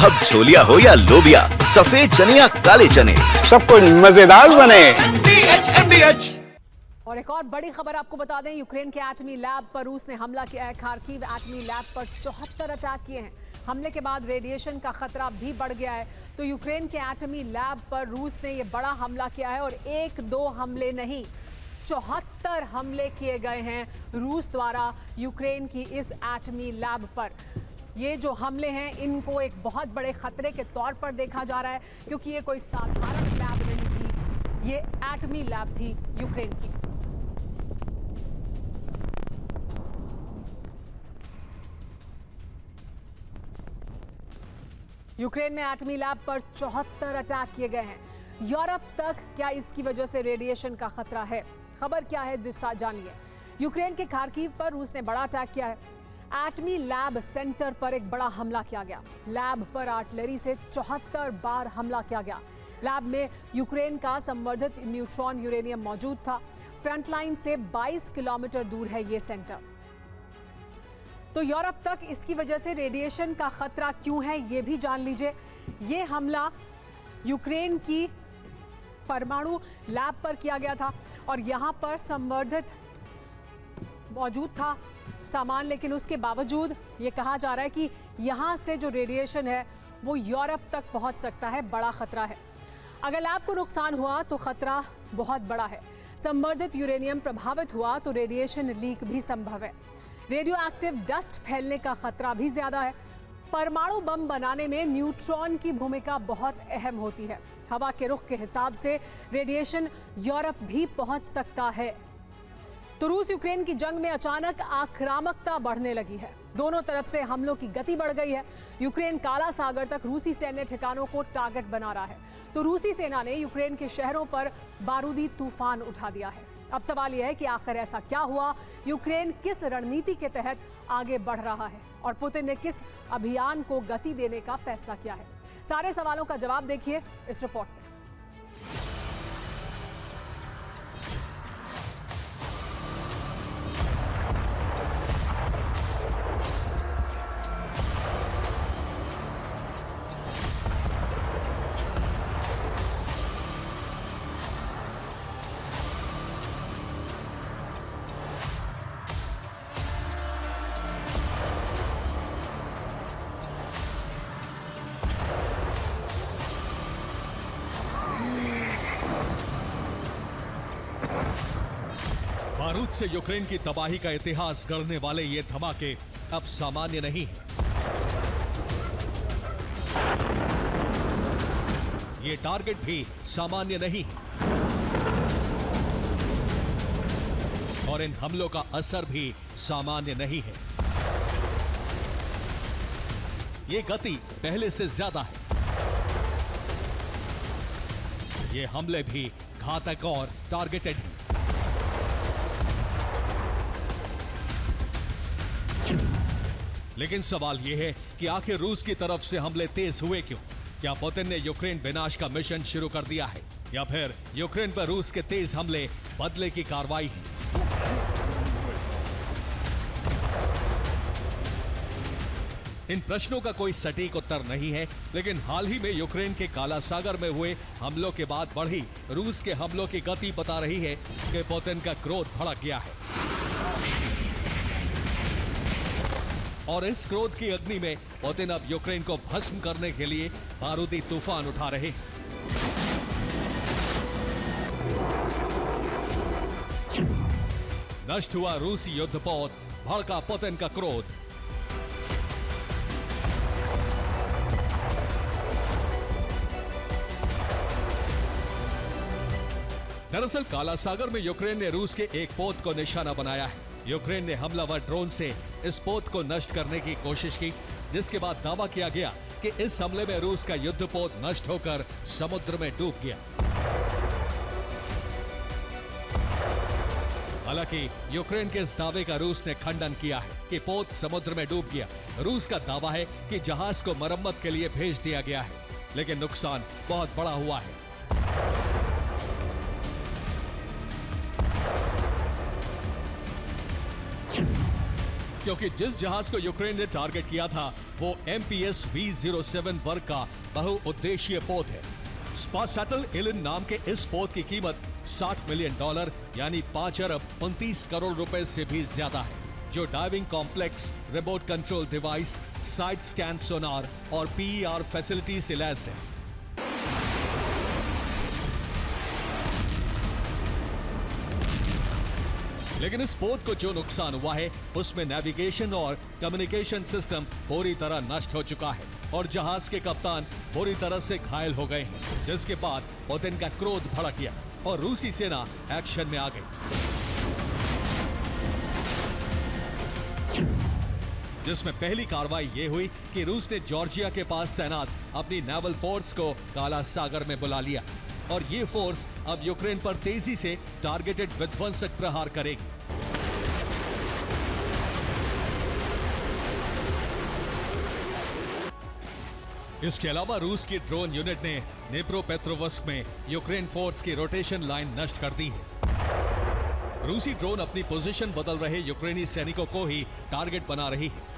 अब छोलिया हो या लोबिया, सफेद चने या काले चने, सब कुछ मजेदार बने। और एक और बड़ी खबर आपको बता दें, यूक्रेन के एटमी लैब पर रूस ने हमला किया है। खार्किव एटमी लैब पर 74 अटैक किए हैं। हमले के बाद रेडिएशन का खतरा भी बढ़ गया है। तो यूक्रेन के एटमी लैब पर रूस ने यह बड़ा हमला किया है और 1-2 हमले नहीं, 74 हमले किए गए हैं रूस द्वारा यूक्रेन की इस एटमी लैब पर। ये जो हमले हैं इनको एक बहुत बड़े खतरे के तौर पर देखा जा रहा है, क्योंकि ये कोई साधारण लैब नहीं थी, ये एटमी लैब थी यूक्रेन की। यूक्रेन में एटमी लैब पर 74 अटैक किए गए हैं। यूरोप तक क्या इसकी वजह से रेडिएशन का खतरा है? खबर क्या है दूसरा जानिए। यूक्रेन के खार्किव पर रूस ने बड़ा अटैक किया है। एटमी लैब सेंटर पर एक बड़ा हमला किया गया। लैब पर आर्टिलरी से 74 बार हमला किया गया। लैब में यूक्रेन का संवर्धित न्यूट्रॉन यूरेनियम मौजूद था। फ्रंटलाइन से 22 किलोमीटर दूर है ये सेंटर। तो यूरोप तक इसकी वजह से रेडिएशन का खतरा क्यों है, ये भी जान लीजिए। ये हमला यूक्रेन की परमाणु लैब पर किया गया था और यहां पर संवर्धित मौजूद था सामान, लेकिन उसके बावजूद ये कहा जा रहा है कि यहां से जो रेडिएशन है वो यूरोप तक पहुंच सकता है। बड़ा खतरा है। अगर लैब को नुकसान हुआ तो खतरा बहुत बड़ा है। संवर्धित यूरेनियम प्रभावित हुआ तो रेडिएशन लीक भी संभव है। रेडियो एक्टिव डस्ट फैलने का खतरा भी ज्यादा है। परमाणु बम बनाने में न्यूट्रॉन की भूमिका बहुत अहम होती है। हवा के रुख के हिसाब से रेडिएशन यूरोप भी पहुंच सकता है। तो रूस यूक्रेन की जंग में अचानक आक्रामकता बढ़ने लगी है। दोनों तरफ से हमलों की गति बढ़ गई है। यूक्रेन काला सागर तक रूसी सैन्य ठिकानों को टारगेट बना रहा है। तो रूसी सेना ने यूक्रेन के शहरों पर बारूदी तूफान उठा दिया है। अब सवाल यह है कि आखिर ऐसा क्या हुआ, यूक्रेन किस रणनीति के तहत आगे बढ़ रहा है और पुतिन ने किस अभियान को गति देने का फैसला किया है। सारे सवालों का जवाब देखिए इस रिपोर्ट में। बारूद से यूक्रेन की तबाही का इतिहास गढ़ने वाले ये धमाके अब सामान्य नहीं है। ये टारगेट भी सामान्य नहीं है और इन हमलों का असर भी सामान्य नहीं है। ये गति पहले से ज्यादा है। ये हमले भी घातक और टारगेटेड हैं। लेकिन सवाल यह है कि आखिर रूस की तरफ से हमले तेज हुए क्यों? क्या पुतिन ने यूक्रेन विनाश का मिशन शुरू कर दिया है या फिर यूक्रेन पर रूस के तेज हमले बदले की कार्रवाई है? इन प्रश्नों का कोई सटीक उत्तर नहीं है, लेकिन हाल ही में यूक्रेन के काला सागर में हुए हमलों के बाद बढ़ी रूस के हमलों की गति बता रही है कि पुतिन का क्रोध भड़क गया है और इस क्रोध की अग्नि में पुतिन अब यूक्रेन को भस्म करने के लिए बारूदी तूफान उठा रहे हैं। नष्ट हुआ रूसी युद्धपोत, भड़का पुतिन का क्रोध। दरअसल काला सागर में यूक्रेन ने रूस के एक पोत को निशाना बनाया है। यूक्रेन ने हमलावर ड्रोन से इस पोत को नष्ट करने की कोशिश की, जिसके बाद दावा किया गया कि इस हमले में रूस का युद्धपोत नष्ट होकर समुद्र में डूब गया। हालांकि यूक्रेन के इस दावे का रूस ने खंडन किया है कि पोत समुद्र में डूब गया। रूस का दावा है कि जहाज को मरम्मत के लिए भेज दिया गया है, लेकिन नुकसान बहुत बड़ा हुआ है। क्योंकि जिस जहाज को यूक्रेन ने टारगेट किया था वो MPS V07 वर्ग का बहुउद्देशीय पोत है। स्पासैटल इलिन नाम के इस पोत की कीमत $60 मिलियन यानी 5 अरब 29 करोड़ रुपए से भी ज्यादा है, जो diving complex, remote control device, side scan sonar और PER फैसिलिटी से लैस है। लेकिन इस पोत को जो नुकसान हुआ है उसमें नेविगेशन और कम्युनिकेशन सिस्टम पूरी तरह नष्ट हो चुका है और जहाज के कप्तान पूरी तरह से घायल हो गए हैं, जिसके बाद पुतिन का क्रोध भड़क गया और रूसी सेना एक्शन में आ गई, जिसमें पहली कार्रवाई ये हुई कि रूस ने जॉर्जिया के पास तैनात अपनी नेवल फोर्स को काला सागर में बुला लिया और ये फोर्स अब यूक्रेन पर तेजी से टारगेटेड विध्वंसक प्रहार करेगी। इसके अलावा रूस की ड्रोन यूनिट ने नेप्रोपेट्रोवस्क में यूक्रेन फोर्स की रोटेशन लाइन नष्ट कर दी है। रूसी ड्रोन अपनी पोजीशन बदल रहे यूक्रेनी सैनिकों को ही टारगेट बना रही है।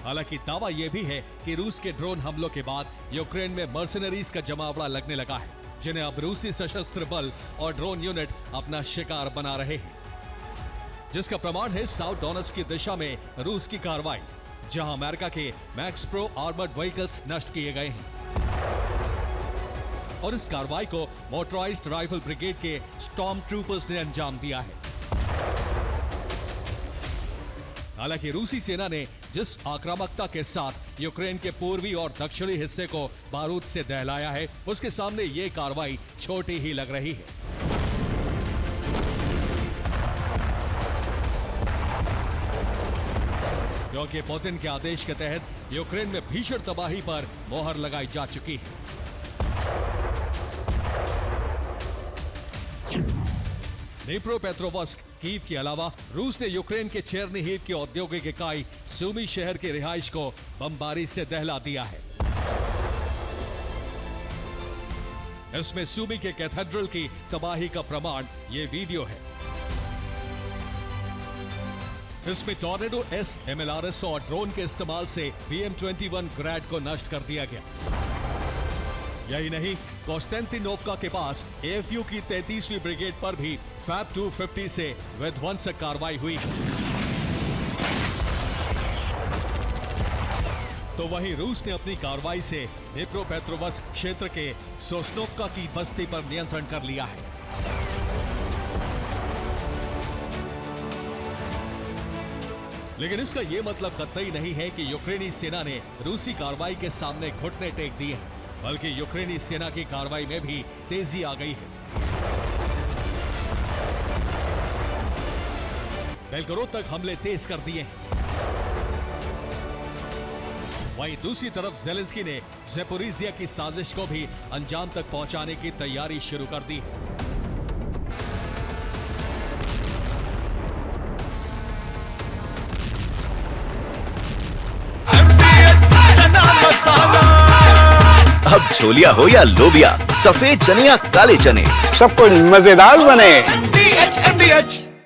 हालांकि दावा यह भी है कि रूस के ड्रोन हमलों के बाद यूक्रेन में मर्सनरीज का जमावड़ा लगने लगा है, जिन्हें अब रूसी सशस्त्र बल और ड्रोन यूनिट अपना शिकार बना रहे हैं, जिसका प्रमाण है साउथ डोनेट्स्क की दिशा में रूस की कार्रवाई, जहां अमेरिका के मैक्स प्रो आर्मर्ड व्हीकल्स नष्ट किए गए हैं और इस कार्रवाई को मोटराइज्ड राइफल ब्रिगेड के स्टॉर्म ट्रूपर्स ने अंजाम दिया है। हालांकि रूसी सेना ने जिस आक्रामकता के साथ यूक्रेन के पूर्वी और दक्षिणी हिस्से को बारूद से दहलाया है, उसके सामने ये कार्रवाई छोटी ही लग रही है। क्योंकि पुतिन के आदेश के तहत यूक्रेन में भीषण तबाही पर मोहर लगाई जा चुकी है। नेप्रोपेट्रोवस्क, कीव के अलावा रूस ने यूक्रेन के चेरनिहिव की औद्योगिक इकाई सूमी शहर के रिहाइश को बमबारी से दहला दिया है। इसमें सूमी के कैथेड्रल की तबाही का प्रमाण ये वीडियो है। इसमें टॉर्नेडो S MLRS और ड्रोन के इस्तेमाल से BM-21 ग्रैड को नष्ट कर दिया गया। यही नहीं, कॉन्स्टेंटिनोवका के पास AFU की 33वीं ब्रिगेड पर भी फैब 250 से विध्वंसक कार्रवाई हुई। तो वहीं रूस ने अपनी कार्रवाई से नेप्रोपेट्रोवस्क क्षेत्र के सोस्नोवका की बस्ती पर नियंत्रण कर लिया है। लेकिन इसका यह मतलब कतई नहीं है कि यूक्रेनी सेना ने रूसी कार्रवाई के सामने घुटने टेक दिए हैं, बल्कि यूक्रेनी सेना की कार्रवाई में भी तेजी आ गई है। बेलगोरोद तक हमले तेज कर दिए हैं। वहीं दूसरी तरफ ज़ेलेंस्की ने ज़ेपोरिज़िया की साजिश को भी अंजाम तक पहुंचाने की तैयारी शुरू कर दी है। अब छोलिया हो या लोबिया, सफेद चने या काले चने, सबको मजेदार बने। MDH